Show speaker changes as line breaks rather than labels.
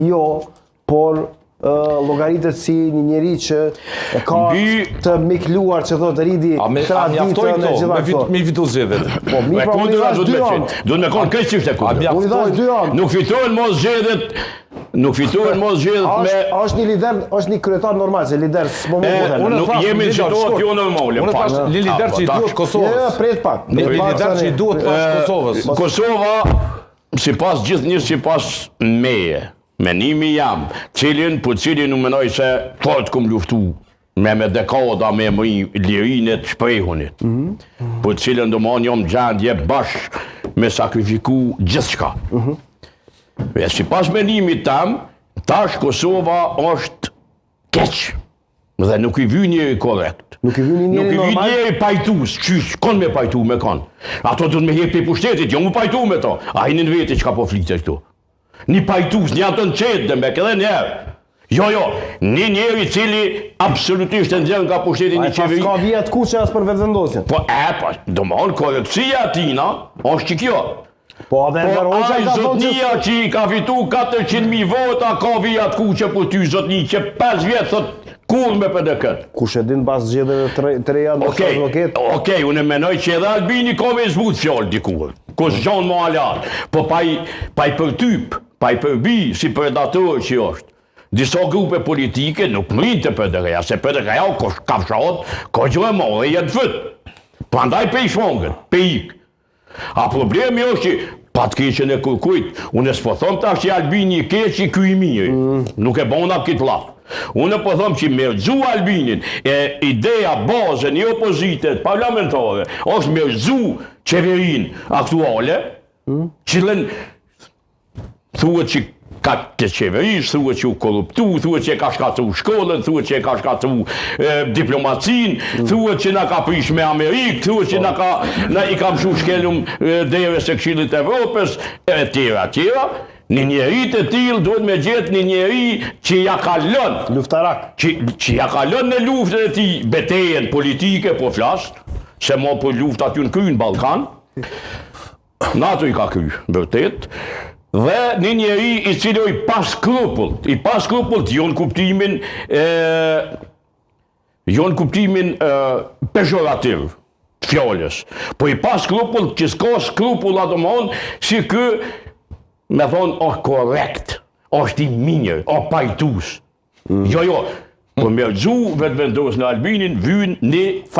Jo, por llogaritet si një njeri që e ka të mikluar që thotë ridi traditën e gjitha këto.
Me fitu zgjedhjet.
Po, mi pra unë i thash 2 anë.
Duhet me konë këtë çifte kundër.
Unë i thash 2 anë.
Nuk fitohen mos zgjedhjet. Nuk fitohen mos zgjedhjet me...
Është një lider, është një kryetar normal, se lider s'po më bëhet.
Nuk jemi në situatë jo normale.
Unë thash një lider që i duhet Kosovës.
Jo, prit pak.
Një lider që i duhet Kosovës.
Kosova, sipas gjithnjë, sipas meje, menimi jam, cilin nuk menoj se fort kum luftu me dekada me lirinë të shprehunit. Po cilin do më jam gjendje bashk me sakrifiku gjithçka. E sipas menimit tam, tash Kosova është keq. Dhe nuk i vjen njëri korrekt.
Nuk i vjen njëri normal.
Nuk i vjen njëri pajtues, çish, kon me pajtu me kon. Ato do të më jep pushtetit, jo më pajtu me to. Ai në vetë çka po flitet këtu. Një pajtues, një atë në qetë dhe me këdhe njerë. Jo, një njeri cili absolutisht e nxjerr nga pushteti një qeveri.
Ai s'ka vjet kuçe as për vetëvendosjen.
Po, do më onë korrektësia atina, është që kjo.
Po, edhe
ai zotnia që i ka fitu 400.000 vota, ka vijat kuqe për ty zotni që 5 vjetë thot kur me për dhe këtë.
Kush e din pas zgjedhjeve të reja në advoket?
Okej, unë menoj që edhe Albini ka me zbut fjallë dikur. Kus gjanë më alat. Po pa i përtyp, pa i përbi si predator që është. Disa grupe politike nuk mrinë të për dhe reja, se për dhe reja o kafshat, ka gjë e more e jetë fët. Prandaj pe i shmongët, pe ik. A problemi është që pat keqen e kërkujt, unë s'po thom tash që Albini i keq i ky i mirë. Nuk e bona këtë laf. Unë po thom që me rëzu Albinin, ideja bazën i opozitet parlamentare, është me rëzu qeverin aktuale, qëllën thuhet që ka të qeverish, thuhet që u korruptu, thuhet që e ka shkatru shkollën, thuhet që e ka shkatru diplomacin, thuhet që na ka prish me Amerikë, thuhet që i ka mshu shkelum derës e Këshillit Evropës, e tjera. Një njeri të tillë duhet me gjetë një njeri që ja ka lënë
luftarak,
që ja ka lënë në luftën e tij betejën politike, po flas, se mo për luftë aty në krye në Ballkan. NATO i ka krye, vërtet. Dhe një njeri i cili i pas skrupullt, jo në kuptimin pejorativ të fjalës, po i pas skrupullt që s'ka skrupull ato mon si ky me thonë, është korrekt, është i mirë, është pajtus. Jo, po me rëgju vetë vendos në Albinin, vynë një